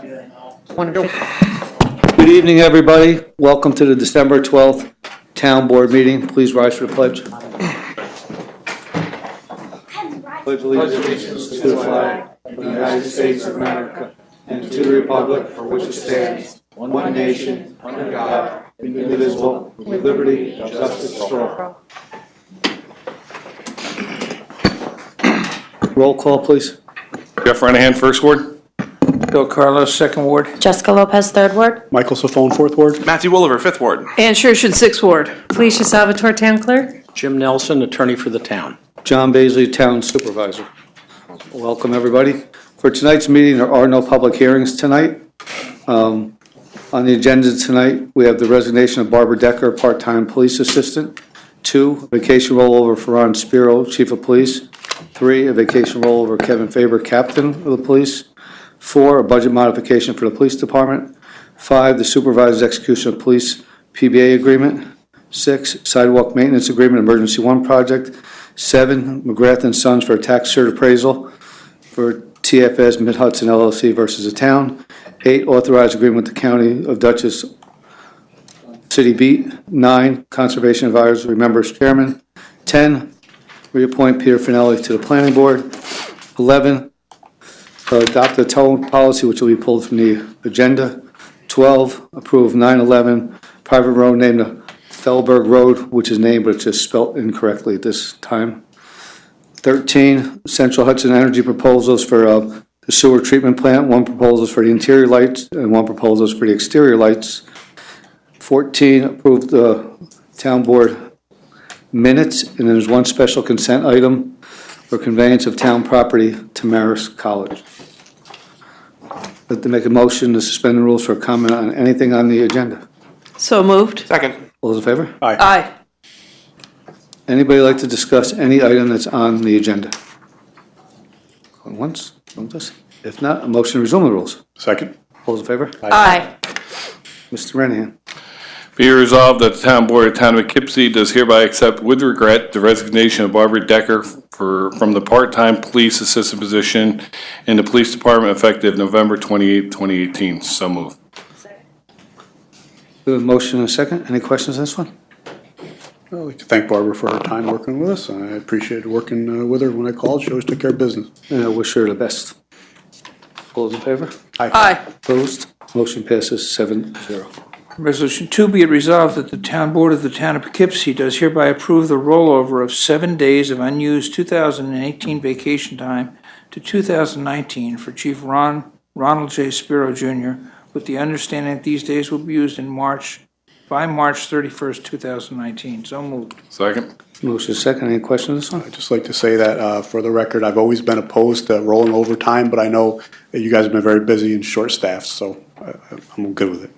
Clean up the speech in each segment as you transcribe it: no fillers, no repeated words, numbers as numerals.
Good evening, everybody. Welcome to the December 12th Town Board meeting. Please rise for the pledge. Pledge allegiance to the flag of the United States of America and to the republic for which it stands, one nation, under God, indivisible, with liberty and justice for all. Roll call, please. Jeff Renahan, First Ward. Bill Carlos, Second Ward. Jessica Lopez, Third Ward. Michael Safone, Fourth Ward. Matthew Wolliver, Fifth Ward. Ann Schurshin, Sixth Ward. Felicia Salvatore, Town Clerk. Jim Nelson, Attorney for the Town. John Baisley, Town Supervisor. Welcome, everybody. For tonight's meeting, there are no public hearings tonight. On the agenda tonight, we have the resignation of Barbara Decker, part-time police assistant. 2, vacation rollover for Ron Spiro, Chief of Police. 3, a vacation rollover Kevin Faber, Captain of the Police. 4, a budget modification for the Police Department. 5, the Supervisor's execution of Police PBA agreement. 6, sidewalk maintenance agreement, Emergency 1 project. 7, McGrath and Sons for a tax cert appraisal for TFS Mid-Hudson LLC versus the town. 8, authorized agreement with the County of Dutchess City Beat. 9, Conservation Advisory Members Chairman. 10, reappoint Peter Finelli to the Planning Board. 11, adopt the towing policy, which will be pulled from the agenda. 12, approve 9/11 private road named Fellberg Road, which is named, but it's just spelled incorrectly at this time. 13, Central Hudson Energy proposals for the sewer treatment plant. 1 proposal is for the interior lights and 1 proposal is for the exterior lights. 14, approve the town board minutes, and there's 1 special consent item for conveyance of town property to Marist College. I'd like to make a motion to suspend the rules for comment on anything on the agenda. So moved. Second. All those in favor? Aye. Anybody like to discuss any item that's on the agenda? Going once? Going twice? If not, a motion to resume the rules. Second. All those in favor? Aye. Mr. Renahan. Be it resolved that the Town Board of Town of Poughkeepsie does hereby accept with regret the resignation of Barbara Decker from the part-time police assistant position in the Police Department effective November 28, 2018. So moved. We have a motion and a second. Any questions on this one? I'd like to thank Barbara for her time working with us. I appreciated working with her when I called. She always took care of business. And I wish her the best. All those in favor? Aye. Opposed? Motion passes 7-0. Resolution 2, be it resolved that the Town Board of the Town of Poughkeepsie does hereby approve the rollover of 7 days of unused 2018 vacation time to 2019 for Chief Ronald J. Spiro Jr., with the understanding that these days will be used by March 31st, 2019. So moved. Second. Motion second. Any questions on this one? I'd just like to say that for the record, I've always been opposed to rolling overtime, but I know that you guys have been very busy and short-staffed, so I'm good with it.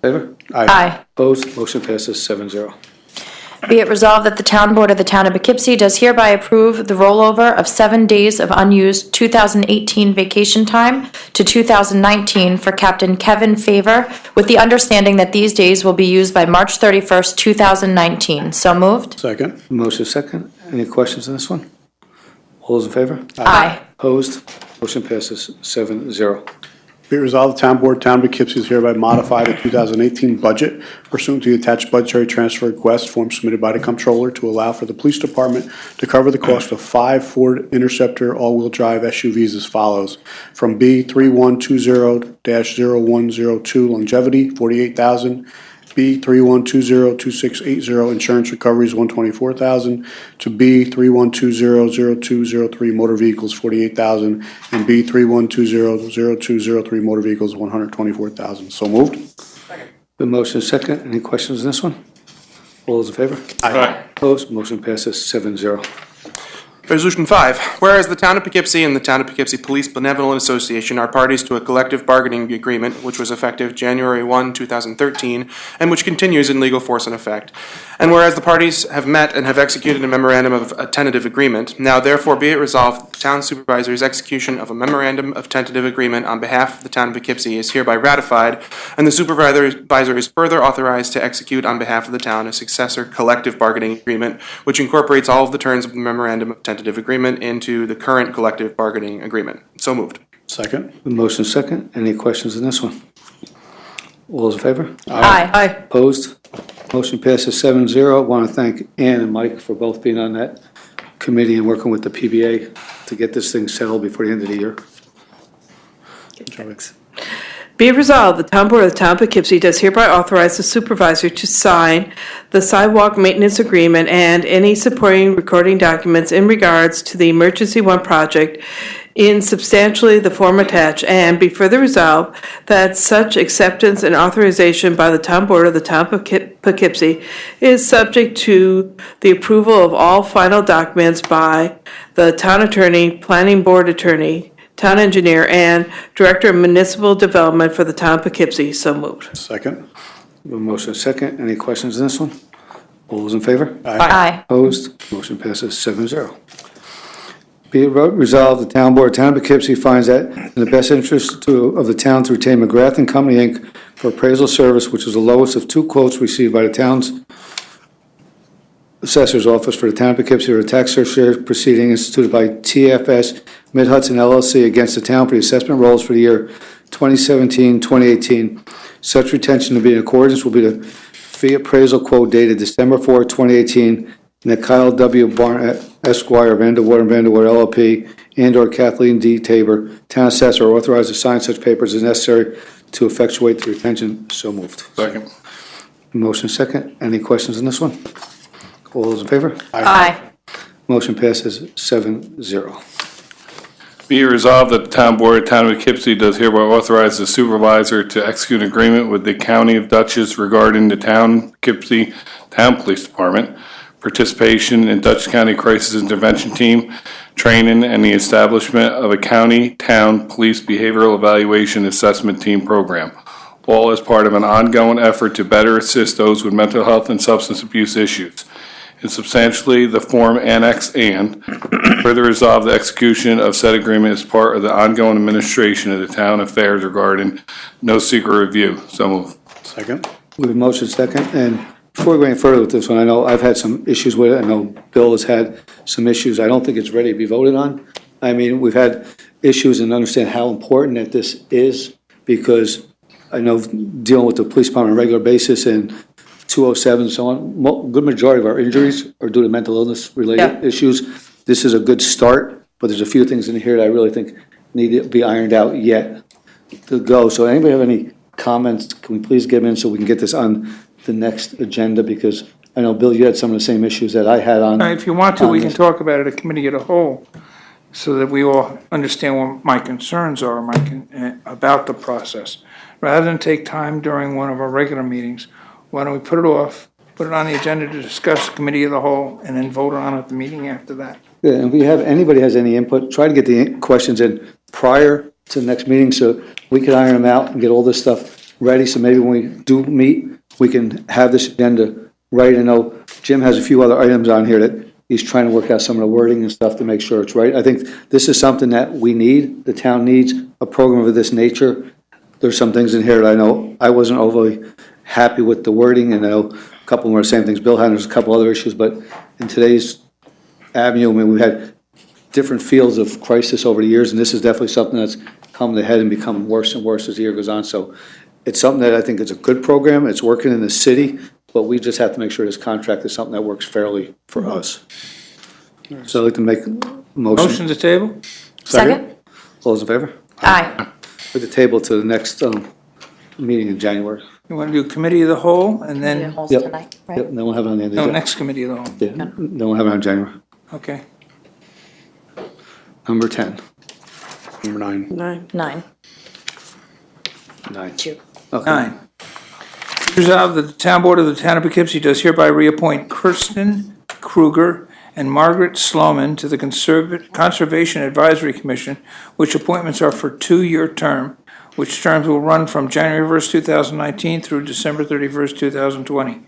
Favor? Aye. Opposed? Motion passes 7-0. Be it resolved that the Town Board of the Town of Poughkeepsie does hereby approve the rollover of 7 days of unused 2018 vacation time to 2019 for Captain Kevin Faber, with the understanding that these days will be used by March 31st, 2019. So moved. Second. Motion second. Any questions on this one? All those in favor? Aye. Opposed? Motion passes 7-0. Be it resolved, the Town Board, Town of Poughkeepsie is hereby modify the 2018 budget pursuant to the attached budgetary transfer request form submitted by the Comptroller to allow for the Police Department to cover the cost of 5 Ford Interceptor all-wheel drive SUVs as follows. From B3120-0102 longevity, $48,000. B3120-2680 insurance recoveries, $124,000, to B3120-0203 motor vehicles, $48,000, and B3120-0203 motor vehicles, $124,000. So moved. The motion is second. Any questions on this one? All those in favor? Aye. Opposed? Motion passes 7-0. Resolution 5, whereas the Town of Poughkeepsie and the Town of Poughkeepsie Police Benevolent Association are parties to a collective bargaining agreement which was effective January 1, 2013, and which continues in legal force and effect. And whereas the parties have met and have executed a memorandum of a tentative agreement, now therefore be it resolved, the Town Supervisor's execution of a memorandum of tentative agreement on behalf of the Town of Poughkeepsie is hereby ratified, and the Supervisor is further authorized to execute on behalf of the town a successor collective bargaining agreement, which incorporates all of the terms of the memorandum of tentative agreement into the current collective bargaining agreement. So moved. Second. The motion is second. Any questions on this one? All those in favor? Aye. Aye. Opposed? Motion passes 7-0. I want to thank Ann and Mike for both being on that committee and working with the PBA to get this thing settled before the end of the year. Be it resolved, the Town Board of the Town of Poughkeepsie does hereby authorize the supervisor to sign the sidewalk maintenance agreement and any supporting recording documents in regards to the Emergency One project in substantially the form attached, and be further resolved that such acceptance and authorization by the Town Board of the Town of Poughkeepsie is subject to the approval of all final documents by the Town Attorney, Planning Board Attorney, Town Engineer, and Director of Municipal Development for the Town of Poughkeepsie. So moved. Second. The motion is second. Any questions on this one? All those in favor? Aye. Opposed? Motion passes 7-0. Be it resolved, the Town Board of Town of Poughkeepsie finds that in the best interest of the town to retain McGrath and Company, Inc. for appraisal service, which was the lowest of 2 quotes received by the town's assessor's office for the Town of Poughkeepsie or a tax surcharge proceeding instituted by TFS Mid-Hudson LLC against the town for the assessment rolls for the year 2017-2018. Such retention to be in accordance will be the fee appraisal quote dated December 4, 2018, and that Kyle W. Barnett, Esquire, Vanderwater and Vanderwater LLP, and/or Kathleen D. Tabor, Town Assessor, are authorized to sign such papers as necessary to effectuate the retention. So moved. Second. Motion second. Any questions on this one? All those in favor? Aye. Motion passes 7-0. Be it resolved that the Town Board of Town of Poughkeepsie does hereby authorize the supervisor to execute an agreement with the County of Dutchess regarding the Town Poughkeepsie Town Police Department, participation in Dutchess County Crisis Intervention Team, training, and the establishment of a county town police behavioral evaluation assessment team program, all as part of an ongoing effort to better assist those with mental health and substance abuse issues. In substantially the form annexed, and further resolve the execution of said agreement as part of the ongoing administration of the town affairs regarding no secret review. So moved. Second. We have a motion second, and before we go any further with this one, I know I've had some issues with it. I know Bill has had some issues. I don't think it's ready to be voted on. I mean, we've had issues and understand how important that this is, because I know dealing with the police department on a regular basis and 207 and so on, good majority of our injuries are due to mental illness related issues. This is a good start, but there's a few things in here that I really think need to be ironed out yet to go. So anybody have any comments? Can we please get them in so we can get this on the next agenda? Because I know, Bill, you had some of the same issues that I had on. If you want to, we can this. talk about it at committee of the whole, so that we all understand what my concerns are, about the process. Rather than take time during one of our regular meetings, why don't we put it off, put it on the agenda to discuss committee of the whole, and then vote on it at the meeting after that? Yeah, and if we have, anybody has any input, try to get the questions in prior to the next meeting so we can iron them out and get all this stuff ready. So maybe when we do meet, we can have this agenda right. I know Jim has a few other items on here that he's trying to work out some of the wording and stuff to make sure it's right. I think this is something that we need. The town needs a program of this nature. There's some things in here that I know I wasn't overly happy with the wording, and I know a couple more the same things Bill had. There's a couple other issues, but in today's avenue, I mean, we've had different fields of crisis over the years, and this is definitely something that's come to head and become worse and worse as the year goes on. So it's something that I think is a good program. It's working in the city, but we just have to make sure this contract is something that works fairly for us. So I'd like to make a motion. Motion to table? Second? All those in favor? Aye. Put the table to the next meeting in January. You want to do committee of the whole, and The then, holes Yep. tonight, right? Yep, then we'll have it on the end of no, the next committee of the whole. Yeah, then we'll have it on January. Okay. Number 10. Number 9. 9. 9. 9. Two. Okay. 9. Resolved that the Town Board of the Town of Poughkeepsie does hereby reappoint Kirsten Kruger and Margaret Sloman to the Conservation Advisory Commission, which appointments are for 2-year term, which terms will run from January 1st, 2019 through December 31st, 2020.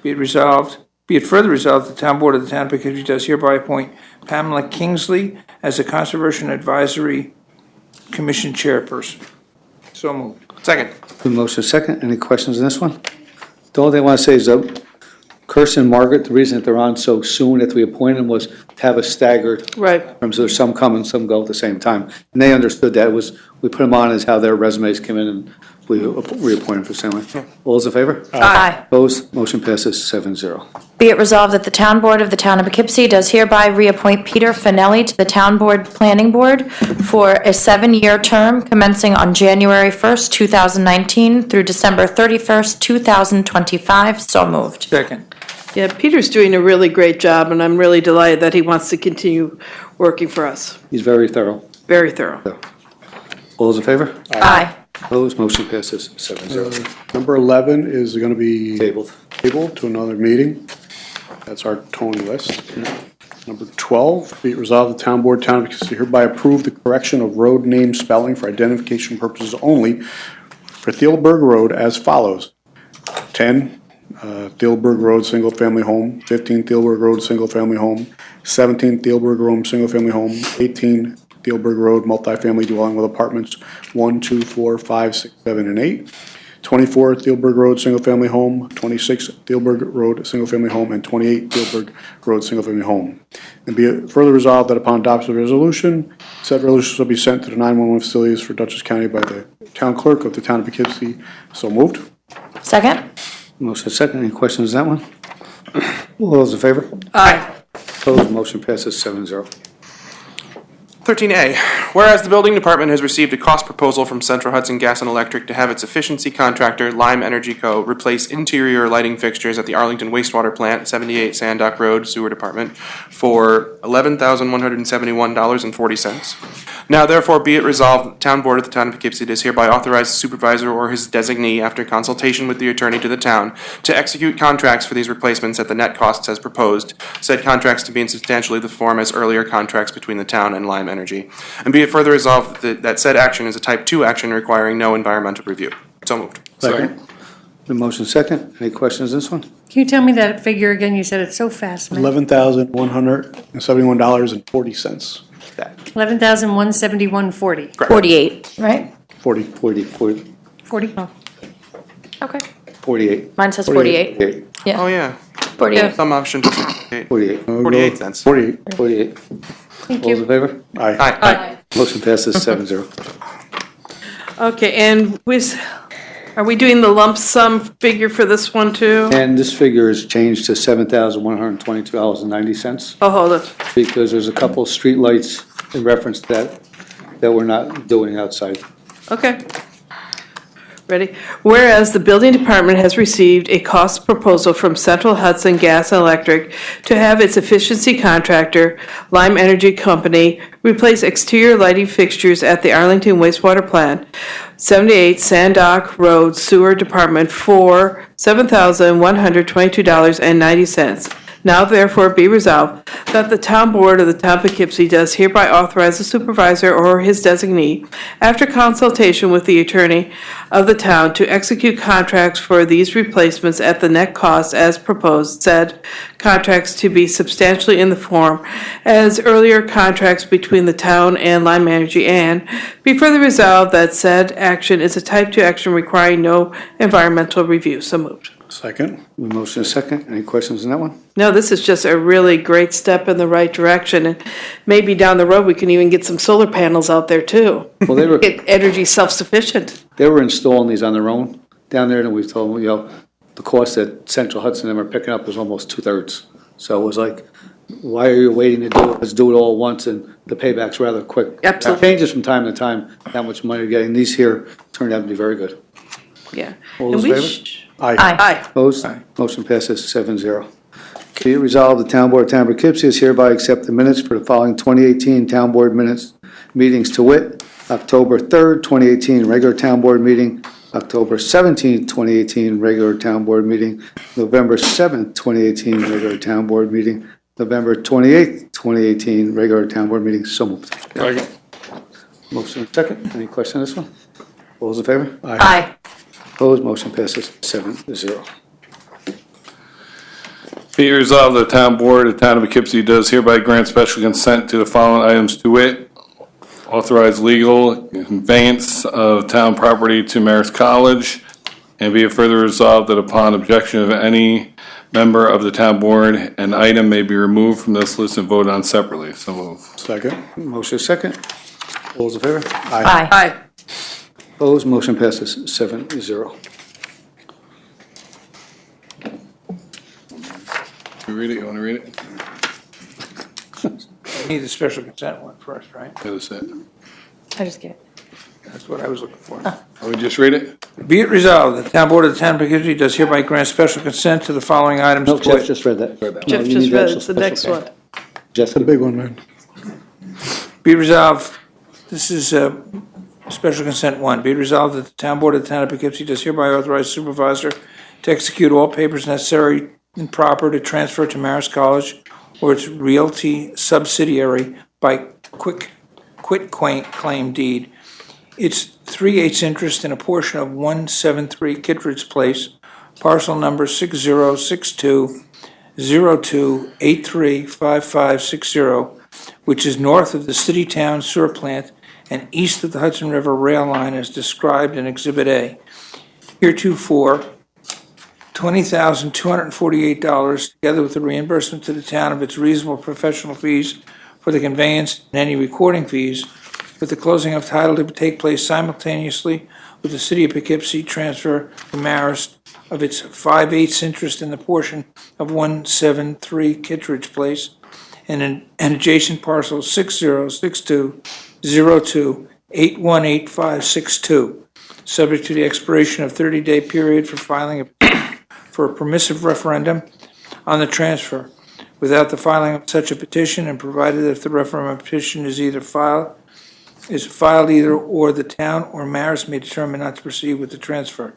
Be it further resolved, the Town Board of the Town of Poughkeepsie does hereby appoint Pamela Kingsley as the Conservation Advisory Commission chairperson. So moved. Second. The motion is second. Any questions on this one? The only thing I want to say is, Kirsten and Margaret, the reason that they're on so soon after we appointed them was to have a staggered Right. terms of some come and some go at the same time. And they understood that we put them on as how their resumes came in and we reappoint them for the same way. All those in favor? Aye. Opposed? Motion passes 7-0. Be it resolved that the Town Board of the Town of Poughkeepsie does hereby reappoint Peter Finelli to the Town Board Planning Board for a 7-year term commencing on January 1st, 2019 through December 31st, 2025. So moved. Second. Yeah, Peter's doing a really great job, and I'm really delighted that he wants to continue working for us. He's very thorough. Very thorough. All those in favor? Aye. Opposed? Motion passes 7-0. Number 11 is going to be Tabled. tabled to another meeting. That's our Tony list. Number 12, be it resolved, the Town Board, Town of Poughkeepsie hereby approve the correction of road name spelling for identification purposes only for Thielberg Road as follows. 10, Thielberg Road, single-family home. 15, Thielberg Road, single-family home. 17, Thielberg Road, single-family home. 18, Thielberg Road, multifamily dwelling with apartments 1, 2, 4, 5, 6, 7, and 8. 24, Thielberg Road, single-family home. 26, Thielberg Road, single-family home. And 28, Thielberg Road, single-family home. And be it further resolved that upon adoption of the resolution, said resolution shall be sent to the 911 facilities for Dutchess County by the town clerk of the town of Poughkeepsie. So moved. Second? Motion second. Any questions on that one? All those in favor? Aye. Opposed? Motion passes 7-0. 13A, whereas the building department has received a cost proposal from Central Hudson Gas and Electric to have its efficiency contractor, Lime Energy Co., replace interior lighting fixtures at the Arlington wastewater plant, 78 Sandock Road, Sewer Department, for $11,171.40. Now therefore be it resolved, the Town Board of the Town of Poughkeepsie does hereby authorize the supervisor or his designee, after consultation with the attorney to the town, to execute contracts for these replacements at the net costs as proposed, said contracts to be in substantially the form as earlier contracts between the town and Lime Energy. And be it further resolved that said action is a type 2 action requiring no environmental review. So moved. Second. The motion second. Any questions on this one? Can you tell me that figure again? You said it so fast, man. $11,171.40. 11,171.40. 48, right? 40. 40? Oh. Okay. 48. Mine says 48. 48. Oh, Yeah, yeah. 48. Some option to 48. 48. 48 cents. 48. 48. Thank All those in you. favor? Aye. Aye. Motion passes 7-0. Okay, and are we doing the lump sum figure for this one too? And this figure is changed to $7,122.90 Oh, hold it. because there's a couple of street lights in reference to that we're not doing outside. Okay. Ready? Whereas the building department has received a cost proposal from Central Hudson Gas and Electric to have its efficiency contractor, Lime Energy Company, replace exterior lighting fixtures at the Arlington wastewater plant, 78 Sandock Road Sewer Department for $7,122.90. Now therefore be resolved that the Town Board of the Town of Poughkeepsie does hereby authorize the supervisor or his designee, after consultation with the attorney of the town, to execute contracts for these replacements at the net cost as proposed, said contracts to be substantially in the form as earlier contracts between the town and Lime Energy, and be further resolved that said action is a type 2 action requiring no environmental review. So moved. Second. The motion is second. Any questions on that one? No, this is just a really great step in the right direction, and maybe down the road we can even get some solar panels out there too. Well, they were Get energy self-sufficient. installing these on their own down there, and we told them, the cost that Central Hudson and them are picking up is almost 2/3. So it was like, why are you waiting to do it? Let's do it all at once, and the payback's rather quick. Absolutely. It changes from time to time, how much money you're getting. These here turned out to be very good. Yeah. All And those we in favor? Aye. Aye. Opposed? Motion passes 7-0. Be it resolved, the Town Board of Town of Poughkeepsie is hereby accept the minutes for the following 2018 Town Board meetings to wit, October 3rd, 2018, regular Town Board meeting, October 17th, 2018, regular Town Board meeting, November 7th, 2018, regular Town Board meeting, November 28th, 2018, regular Town Board meeting. So moved. Second. Motion second. Any question on this one? All those in favor? Aye. Opposed? Motion passes 7-0. Be it resolved, the Town Board of the Town of Poughkeepsie does hereby grant special consent to the following items to wit: authorize legal conveyance of town property to Marist College, and be it further resolved that upon objection of any member of the town board, an item may be removed from this list and voted on separately. So moved. Second. Motion is second. All those in favor? Aye. Aye. Opposed, motion passes 7-0. You read it? You want to read it? I need the special consent one first, right? That's it. I just get it. That's what I was looking for. Oh, we just read it? Be it resolved, the town board of the town of Poughkeepsie does hereby grant special consent to the following items. No, to Jeff wit. just read that. Jeff No, you just need the read actual it's the special next consent. one. Jeff, The big one, man. Be it resolved, this is special consent one. Be it resolved that the town board of the town of Poughkeepsie does hereby authorize supervisor to execute all papers necessary and proper to transfer to Marist College or its realty subsidiary by quitclaim deed its 3/8 interest in a portion of 173 Kittredge Place, parcel number 606202835560, which is north of the city-town sewer plant and east of the Hudson River rail line as described in Exhibit A. Heretofore, $20,248, together with the reimbursement to the town of its reasonable professional fees for the conveyance and any recording fees, with the closing of title to take place simultaneously with the city of Poughkeepsie transfer to Marist of its 5/8 interest in the portion of 173 Kittredge Place and an adjacent parcel 606202818562, subject to the expiration of 30-day period for filing for a permissive referendum on the transfer, without the filing of such a petition, and provided that if the referendum petition is filed either or the town or Marist may determine not to proceed with the transfer.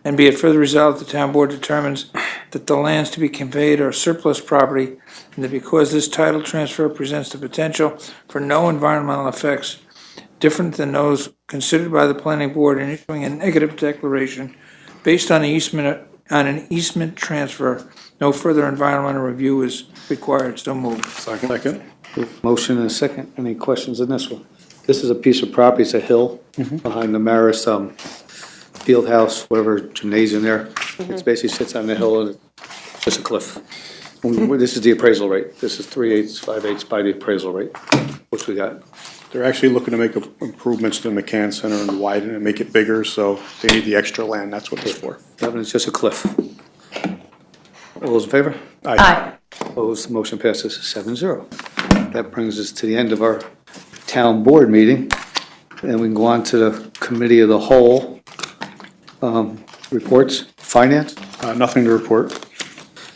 And be it further resolved, the town board determines that the lands to be conveyed are surplus property, and that because this title transfer presents the potential for no environmental effects different than those considered by the planning board in issuing a negative declaration based on an easement transfer, no further environmental review is required. So moved. Second. motion and a second. Any questions on this one? This is a piece of property, it's a hill behind the Marist field house, whatever gymnasium there. It basically sits on the hill and it's just a cliff. This is the appraisal rate. This is 3/8, 5/8 by the appraisal rate, which we got. They're actually looking to make improvements to the McCann Center and widen it and make it bigger, so they need the extra land. That's what it's for. That one is just a cliff. All those in favor? Aye. Opposed, motion passes 7-0. That brings us to the end of our town board meeting. And we can go on to the committee of the whole reports. Finance, Nothing to report.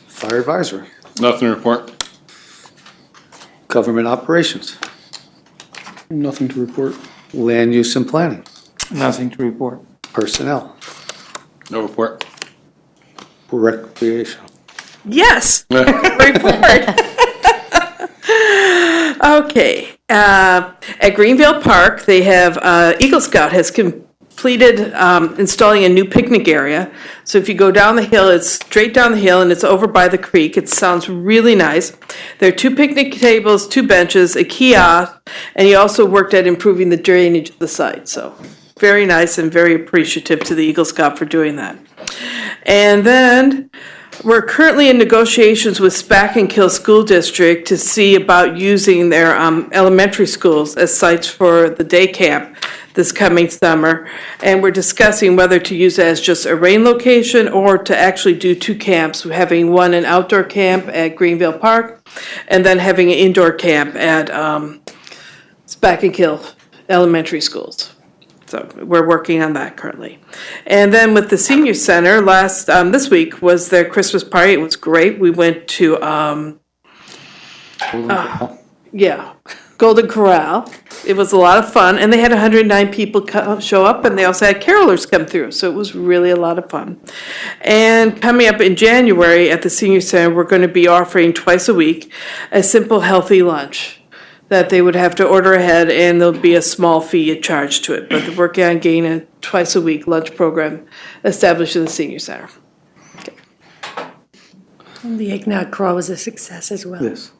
fire advisory, Nothing to report. government operations, Nothing to report. land use and planning, Nothing to report. personnel, No report. recreation. Yes, report. Okay, at Greenville Park, they have, Eagle Scout has completed installing a new picnic area. So if you go down the hill, it's straight down the hill and it's over by the creek. It sounds really nice. There are 2 picnic tables, 2 benches, a kiosk, and he also worked at improving the drainage of the site. So very nice and very appreciative to the Eagle Scout for doing that. And then we're currently in negotiations with Spack-and-Kill School District to see about using their elementary schools as sites for the day camp this coming summer. And we're discussing whether to use it as just a rain location or to actually do 2 camps, having one an outdoor camp at Greenville Park and then having an indoor camp at Spack-and-Kill Elementary Schools. So we're working on that currently. And then with the senior center, this week was their Christmas party. It was great. We went to, Golden Corral. It was a lot of fun, and they had 109 people show up, and they also had carolers come through, so it was really a lot of fun. And coming up in January at the senior center, we're going to be offering twice a week a simple, healthy lunch that they would have to order ahead, and there'll be a small fee charged to it. But they're working on getting a twice-a-week lunch program established in the senior center. And the eggnog crawl was a success as well. Yes,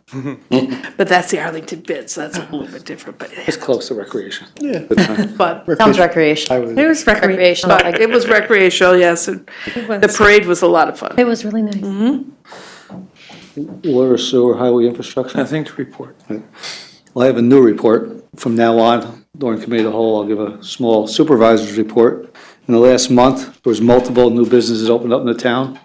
But that's the Arlington bid, so that's a little bit different. But it's close to recreation. Yeah. but Sounds recreational. It was recreational. it was recreational, yes. And the parade was a lot of fun. It was really nice. Water, sewer, highway infrastructure? Nothing to report. Well, I have a new report. From now on, during committee of the whole, I'll give a small supervisor's report. In the last month, there was multiple new businesses opened up in the town,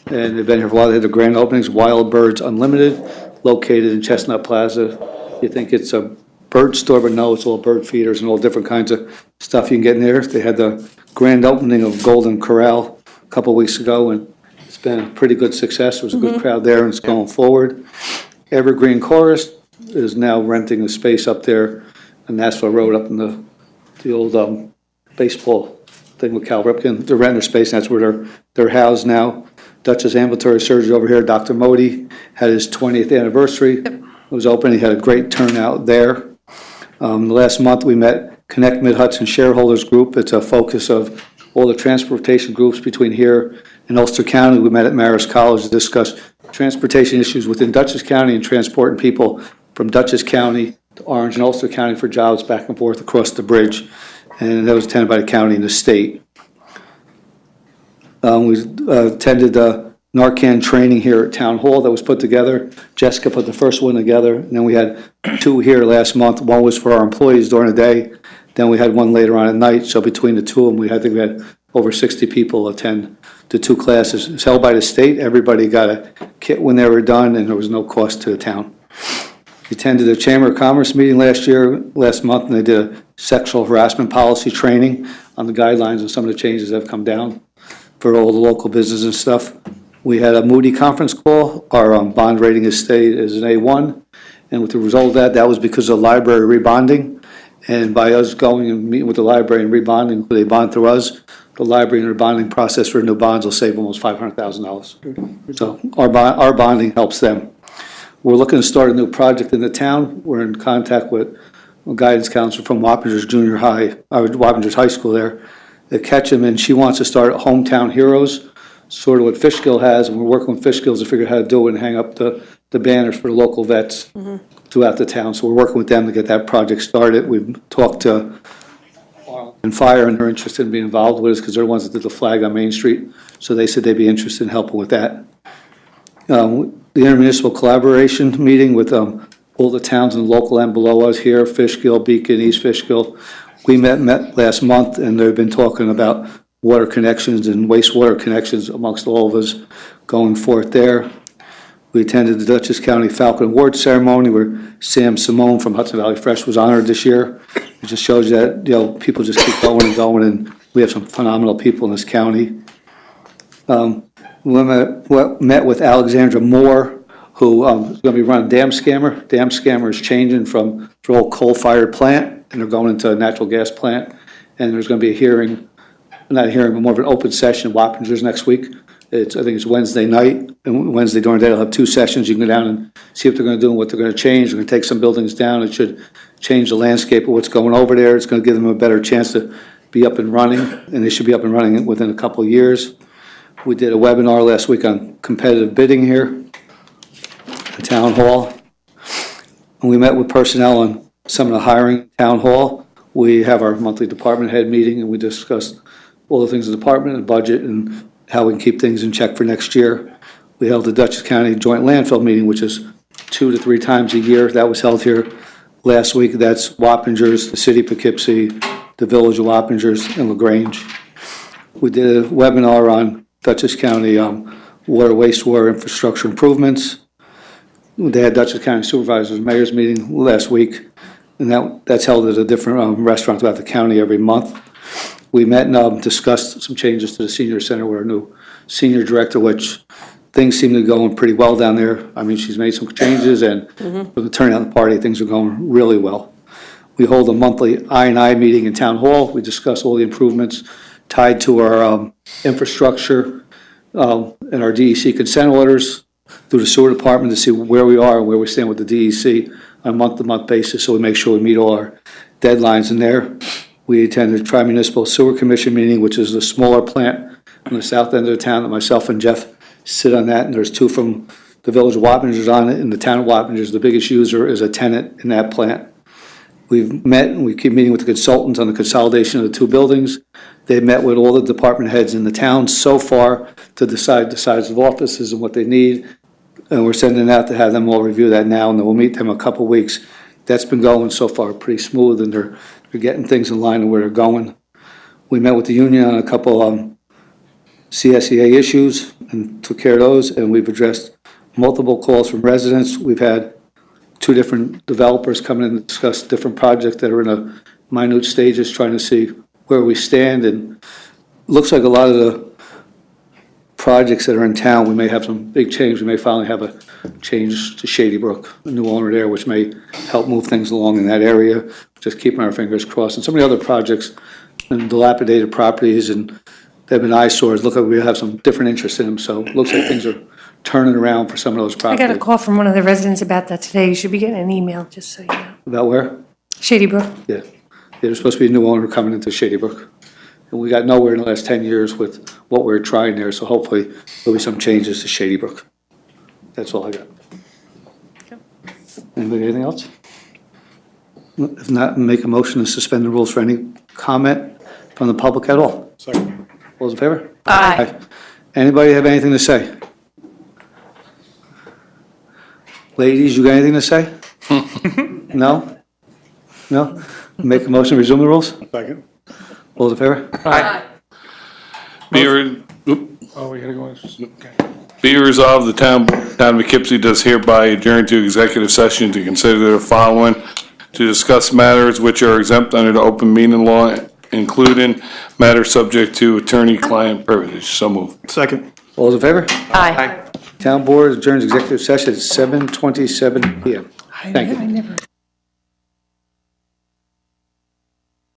and they've been here for a while. They had the grand openings, Wild Birds Unlimited, located in Chestnut Plaza. You think it's a bird store, but no, it's all bird feeders and all different kinds of stuff you can get in there. They had the grand opening of Golden Corral a couple weeks ago, and it's been a pretty good success. There was a good crowd there, and it's going forward. Evergreen Chorus is now renting the space up there on Nashville Road up in the old baseball thing with Cal Ripken. They're renting their space, and that's where they're housed now. Duchess Ambulatory Surgery over here, Dr. Modi, had his 20th anniversary. It was open. He had a great turnout there. Last month, we met Connect Mid-Hudson Shareholders Group. It's a focus of all the transportation groups between here and Ulster County. We met at Marist College to discuss transportation issues within Dutchess County and transporting people from Dutchess County to Orange and Ulster County for jobs back and forth across the bridge. And that was attended by the county and the state. We attended the Narcan training here at Town Hall that was put together. Jessica put the first one together, and then we had two here last month. One was for our employees during the day, then we had one later on at night. So between the two of them, I think we had over 60 people attend the two classes. It's held by the state. Everybody got a kit when they were done, and there was no cost to the town. We attended the Chamber of Commerce meeting last month, and they did a sexual harassment policy training on the guidelines and some of the changes that have come down for all the local business and stuff. We had a Moody conference call. Our bond rating is stayed as an A1. And with the result of that, that was because of library rebonding. And by us going and meeting with the library and rebonding, they bond through us, the library and rebonding process for new bonds will save almost $500,000. So our bonding helps them. We're looking to start a new project in the town. We're in contact with a guidance counselor from Wappingers Junior High, Wappingers High School there, at Ketchum, and she wants to start Hometown Heroes, sort of what Fishkill has, and we're working with Fishkill to figure out how to do it and hang up the banners for the local vets throughout the town. So we're working with them to get that project started. We've talked to and Fire, and they're interested in being involved with us because they're the ones that did the flag on Main Street. So they said they'd be interested in helping with that. The intermunicipal collaboration meeting with all the towns in the local end below us here, Fishkill, Beacon, East Fishkill. We met last month, and they've been talking about water connections and wastewater connections amongst all of us going forth there. We attended the Dutchess County Falcon Award ceremony where Sam Simone from Hudson Valley Fresh was honored this year. It just shows you that, people just keep going and going, and we have some phenomenal people in this county. We met with Alexandra Moore, who is going to be running Dam Scammer. Dam Scammer is changing from the old coal-fired plant, and they're going into a natural gas plant. And there's going to be a hearing, not a hearing, but more of an open session in Wappingers next week. I think it's Wednesday night, and Wednesday during the day they'll have two sessions. You can go down and see what they're going to do and what they're going to change. They're going to take some buildings down. It should change the landscape of what's going over there. It's going to give them a better chance to be up and running, and they should be up and running within a couple of years. We did a webinar last week on competitive bidding here at Town Hall. And we met with personnel on some of the hiring at Town Hall. We have our monthly department head meeting, and we discussed all the things in the department and budget and how we can keep things in check for next year. We held the Dutchess County Joint Landfill meeting, which is 2 to 3 times a year. That was held here last week. That's Wappingers, the city of Poughkeepsie, the village of Wappingers, and LaGrange. We did a webinar on Dutchess County water, wastewater infrastructure improvements. They had Dutchess County Supervisors and Mayor's meeting last week, and that's held at a different restaurant throughout the county every month. We met and discussed some changes to the senior center with our new senior director, which things seem to be going pretty well down there. I mean, she's made some changes, and for the turnout of the party, things are going really well. We hold a monthly I&I meeting in Town Hall. We discuss all the improvements tied to our infrastructure and our DEC consent orders through the sewer department to see where we are and where we stand with the DEC on a month-to-month basis, so we make sure we meet all our deadlines in there. We attended the Tri-Municipal Sewer Commission meeting, which is the smaller plant on the south end of the town that myself and Jeff sit on that, and there's 2 from the village of Wappingers on it. In the town of Wappingers, the biggest user is a tenant in that plant. We've met and we keep meeting with the consultants on the consolidation of the 2 buildings. They met with all the department heads in the town so far to decide the size of offices and what they need. And we're sending out to have them all review that now, and then we'll meet them in a couple weeks. That's been going so far pretty smooth, and they're getting things in line with where they're going. We met with the union on a couple CSEA issues and took care of those, and we've addressed multiple calls from residents. We've had 2 different developers come in and discuss different projects that are in a minute stages, trying to see where we stand, and looks like a lot of the projects that are in town, we may have some big change. We may finally have a change to Shady Brook, a new owner there, which may help move things along in that area. Just keeping our fingers crossed. And some of the other projects and dilapidated properties, and they've been eyesores. Look like we have some different interest in them, so it looks like things are turning around for some of those I properties. got a call from one of the residents about that today. You should be getting an email, just so you know. About where? Shady Brook. Yeah. There's supposed to be a new owner coming into Shady Brook. And we got nowhere in the last 10 years with what we're trying there, so hopefully there'll be some changes to Shady Brook. That's all I got. Anybody, anything else? If not, make a motion to suspend the rules for any comment from the public at all. Second. All those in favor? Aye. Anybody have anything to say? Ladies, you got anything to say? No? No? Make a motion to resume the rules? Second. All those in favor? Be it Oh, we gotta go, okay. Be it resolved, the town of Poughkeepsie does hereby adjourn to executive session to consider the following: to discuss matters which are exempt under the open meeting law, including matters subject to attorney-client privilege. So moved. Second. All those in favor? Aye. Town Board adjourns executive session at 7:27 PM. Thank you. I never.